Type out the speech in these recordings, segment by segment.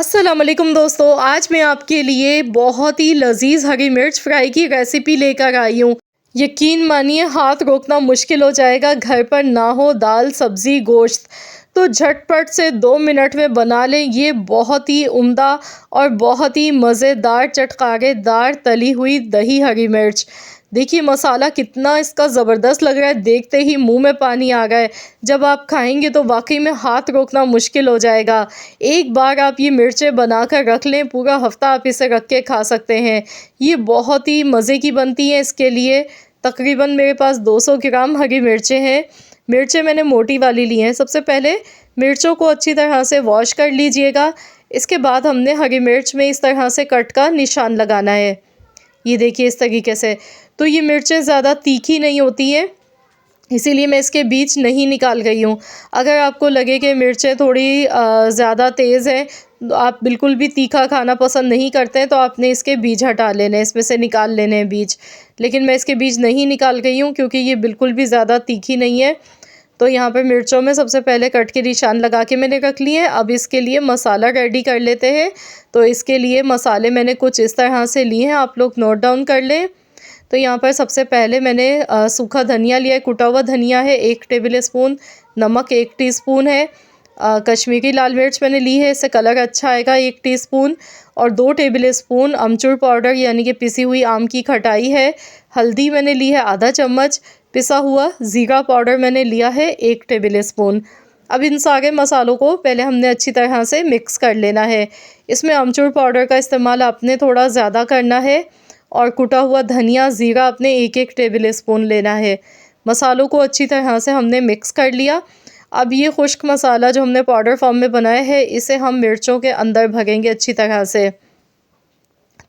अस्सलाम वालेकुम दोस्तों, आज मैं आपके लिए बहुत ही लजीज हरी मिर्च फ्राई की रेसिपी लेकर आई हूँ। यकीन मानिए हाथ रोकना मुश्किल हो जाएगा। घर पर ना हो दाल सब्ज़ी गोश्त तो झटपट से 2 मिनट में बना लें ये बहुत ही उम्दा और बहुत ही मज़ेदार चटकारेदार तली हुई दही हरी मिर्च। देखिए मसाला कितना इसका ज़बरदस्त लग रहा है, देखते ही मुंह में पानी आ गया है। जब आप खाएंगे तो वाकई में हाथ रोकना मुश्किल हो जाएगा। एक बार आप ये मिर्चें बनाकर रख लें, पूरा हफ्ता आप इसे रख के खा सकते हैं। ये बहुत ही मज़े की बनती है। इसके लिए तकरीबन मेरे पास 200 ग्राम हरी मिर्चें हैं। मिर्चें मैंने मोटी वाली ली हैं। सबसे पहले मिर्चों को अच्छी तरह से वॉश कर लीजिएगा। इसके बाद हमने हरी मिर्च में इस तरह से कट का निशान लगाना है। ये देखिए इस तरीके से। तो ये मिर्चें ज़्यादा तीखी नहीं होती हैं, इसीलिए मैं इसके बीज नहीं निकाल रही हूँ। अगर आपको लगे कि मिर्चें थोड़ी ज़्यादा तेज़ हैं, तो आप बिल्कुल भी तीखा खाना पसंद नहीं करते हैं, तो आपने इसके बीज हटा लेने हैं, इसमें से निकाल लेने हैं बीज। लेकिन मैं इसके बीज नहीं निकाल रही हूँ क्योंकि ये बिल्कुल भी ज़्यादा तीखी नहीं है। तो यहाँ पर मिर्चों में सबसे पहले कट के निशान लगा के मैंने रख लिए हैं। अब इसके लिए मसाला रेडी कर लेते हैं। तो इसके लिए मसाले मैंने कुछ इस तरह से लिए हैं, आप लोग नोट डाउन कर लें। तो यहाँ पर सबसे पहले मैंने सूखा धनिया लिया है, कुटा हुआ धनिया है 1 टेबल स्पून, नमक 1 टीस्पून है, कश्मीरी लाल मिर्च मैंने ली है, इससे कलर अच्छा आएगा 1 टीस्पून, और 2 टेबल स्पून अमचूर पाउडर यानी कि पिसी हुई आम की खटाई है। हल्दी मैंने ली है आधा चम्मच, पिसा हुआ ज़ीरा पाउडर मैंने लिया है 1 टेबल स्पून। अब इन सारे मसालों को पहले हमने अच्छी तरह से मिक्स कर लेना है। इसमें अमचूर पाउडर का इस्तेमाल आपने थोड़ा ज़्यादा करना है और कुटा हुआ धनिया ज़ीरा अपने 1-1 टेबल स्पून लेना है। मसालों को अच्छी तरह से हमने मिक्स कर लिया। अब ये खुश्क मसाला जो हमने पाउडर फॉर्म में बनाया है, इसे हम मिर्चों के अंदर भरेंगे अच्छी तरह से।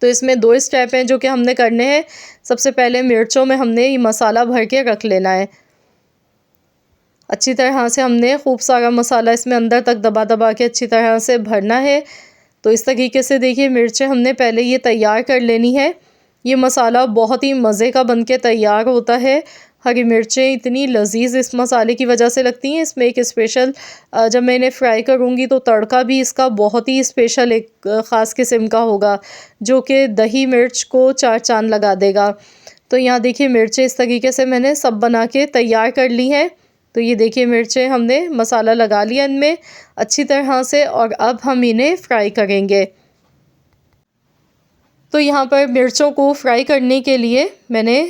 तो इसमें 2 स्टेप हैं जो कि हमने करने हैं। सबसे पहले मिर्चों में हमने ये मसाला भर के रख लेना है। अच्छी तरह से हमने खूब सारा मसाला इसमें अंदर तक दबा दबा के अच्छी तरह से भरना है। तो इस तरीके से देखिए मिर्चें हमने पहले ये तैयार कर लेनी है। ये मसाला बहुत ही मज़े का बनके तैयार होता है। हरी मिर्चें इतनी लजीज इस मसाले की वजह से लगती हैं। इसमें एक स्पेशल जब मैं इन्हें फ्राई करूँगी तो तड़का भी इसका बहुत ही स्पेशल एक ख़ास किस्म का होगा, जो कि दही मिर्च को 4 चाँद लगा देगा। तो यहाँ देखिए मिर्चें इस तरीके से मैंने सब बना के तैयार कर ली हैं। तो ये देखिए मिर्चें हमने मसाला लगा लिया इनमें अच्छी तरह से, और अब हम इन्हें फ्राई करेंगे। तो यहाँ पर मिर्चों को फ्राई करने के लिए मैंने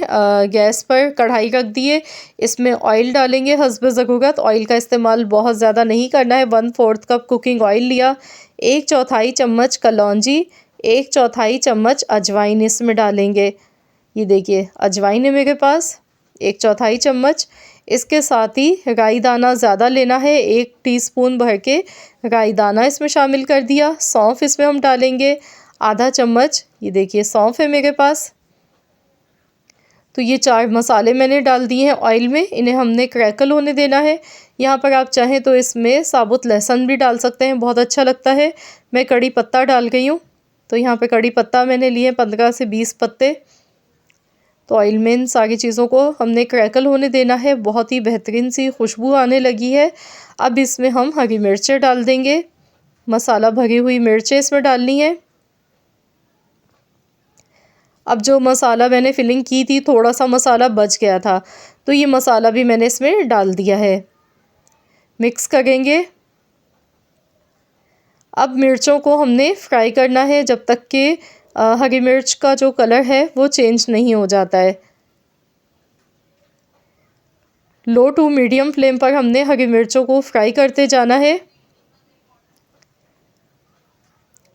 गैस पर कढ़ाई रख दी है। इसमें ऑयल डालेंगे हस्ब ज़रूरत। ऑयल का इस्तेमाल बहुत ज़्यादा नहीं करना है। 1/4 कप कुकिंग ऑयल लिया, 1/4 चम्मच कलौंजी, 1/4 चम्मच अजवाइन इसमें डालेंगे। ये देखिए अजवाइन है मेरे पास 1/4 चम्मच। इसके साथ ही राई दाना ज़्यादा लेना है, 1 टीस्पून भर के राई दाना इसमें शामिल कर दिया। सौंफ इसमें हम डालेंगे आधा चम्मच। ये देखिए सौंफ है मेरे पास। तो ये 4 मसाले मैंने डाल दिए हैं ऑयल में, इन्हें हमने क्रैकल होने देना है। यहाँ पर आप चाहें तो इसमें साबुत लहसुन भी डाल सकते हैं, बहुत अच्छा लगता है। मैं कड़ी पत्ता डाल गई हूँ। तो यहाँ पे कड़ी पत्ता मैंने लिए 15 से 20 पत्ते। तो ऑयल में इन सारी चीज़ों को हमने क्रैकल होने देना है। बहुत ही बेहतरीन सी खुशबू आने लगी है। अब इसमें हम हरी मिर्चें डाल देंगे। मसाला भरी हुई मिर्चें इसमें डालनी है। अब जो मसाला मैंने फिलिंग की थी, थोड़ा सा मसाला बच गया था, तो ये मसाला भी मैंने इसमें डाल दिया है। मिक्स करेंगे। अब मिर्चों को हमने फ्राई करना है जब तक कि हरी मिर्च का जो कलर है वो चेंज नहीं हो जाता है। लो टू मीडियम फ्लेम पर हमने हरी मिर्चों को फ्राई करते जाना है।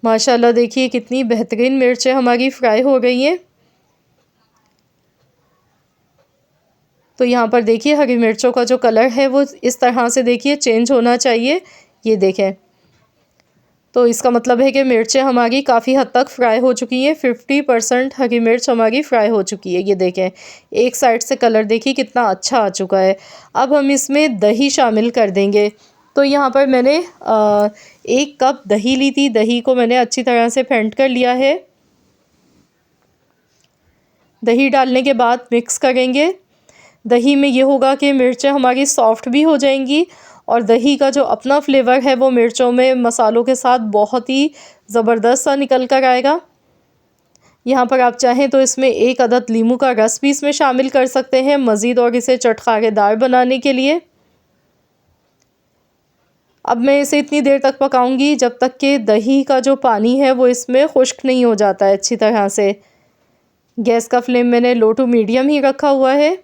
माशाल्लाह देखिए कितनी बेहतरीन मिर्चें हमारी फ्राई हो गई हैं। तो यहाँ पर देखिए हरी मिर्चों का जो कलर है वो इस तरह से देखिए चेंज होना चाहिए। ये देखें, तो इसका मतलब है कि मिर्चें हमारी काफ़ी हद तक फ्राई हो चुकी हैं। 50% हरी मिर्च हमारी फ्राई हो चुकी है। ये देखें एक साइड से कलर देखिए कितना अच्छा आ चुका है। अब हम इसमें दही शामिल कर देंगे। तो यहाँ पर मैंने 1 कप दही ली थी। दही को मैंने अच्छी तरह से फेंट कर लिया है। दही डालने के बाद मिक्स करेंगे। दही में ये होगा कि मिर्चें हमारी सॉफ्ट भी हो जाएंगी और दही का जो अपना फ्लेवर है वो मिर्चों में मसालों के साथ बहुत ही ज़बरदस्त सा निकल कर आएगा। यहाँ पर आप चाहें तो इसमें 1 अदद नींबू का रस भी इसमें शामिल कर सकते हैं मज़ीद और इसे चटखारेदार बनाने के लिए। अब मैं इसे इतनी देर तक पकाऊंगी जब तक कि दही का जो पानी है वो इसमें खुश्क नहीं हो जाता है अच्छी तरह से। गैस का फ्लेम मैंने लो टू मीडियम ही रखा हुआ है।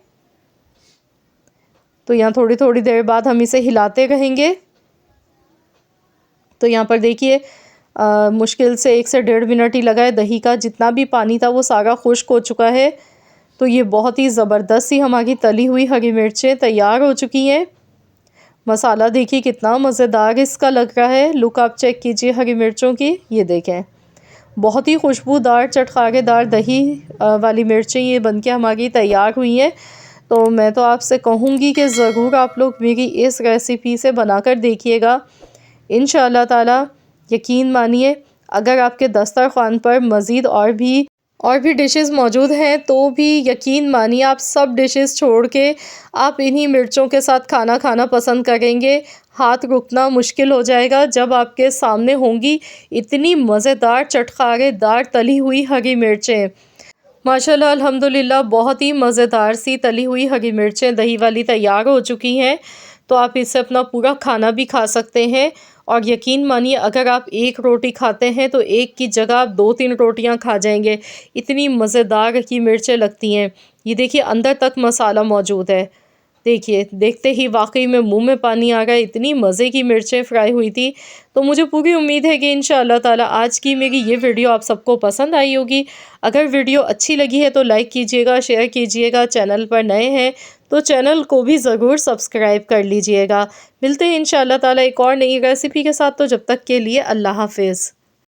तो यहाँ थोड़ी थोड़ी देर बाद हम इसे हिलाते रहेंगे। तो यहाँ पर देखिए मुश्किल से 1 से 1.5 मिनट ही लगा है। दही का जितना भी पानी था वो सारा खुश्क हो चुका है। तो ये बहुत ही ज़बरदस्त सी हमारी तली हुई हरी मिर्चें तैयार हो चुकी हैं। मसाला देखिए कितना मज़ेदार इसका लग रहा है। लुक आप चेक कीजिए हरी मिर्चों की, ये देखें बहुत ही खुशबूदार चटखारेदार दही वाली मिर्चें ये बनके हमारी तैयार हुई हैं। तो मैं तो आपसे कहूँगी कि ज़रूर आप लोग मेरी इस रेसिपी से बनाकर देखिएगा। इंशाअल्लाह ताला यकीन मानिए अगर आपके दस्तरख़्वान पर मज़ीद और भी डिशेस मौजूद हैं तो भी यकीन मानिए आप सब डिशेस छोड़ के आप इन्हीं मिर्चों के साथ खाना खाना पसंद करेंगे। हाथ रुकना मुश्किल हो जाएगा जब आपके सामने होंगी इतनी मज़ेदार चटखारेदार तली हुई हरी मिर्चें। माशाल्लाह अल्हम्दुलिल्लाह बहुत ही मज़ेदार सी तली हुई हरी मिर्चें दही वाली तैयार हो चुकी हैं। तो आप इससे अपना पूरा खाना भी खा सकते हैं। और यकीन मानिए अगर आप 1 रोटी खाते हैं तो 1 की जगह आप 2-3 रोटियां खा जाएंगे। इतनी मज़ेदार की मिर्चें लगती हैं। ये देखिए अंदर तक मसाला मौजूद है। देखिए देखते ही वाकई में मुंह में पानी आ गया, इतनी मज़े की मिर्चें फ्राई हुई थी। तो मुझे पूरी उम्मीद है कि इंशाअल्लाह ताला आज की मेरी ये वीडियो आप सबको पसंद आई होगी। अगर वीडियो अच्छी लगी है तो लाइक कीजिएगा, शेयर कीजिएगा। चैनल पर नए हैं तो चैनल को भी ज़रूर सब्सक्राइब कर लीजिएगा। मिलते हैं इंशाअल्लाह ताला एक और नई रेसिपी के साथ। तो जब तक के लिए अल्लाह हाफ़िज़।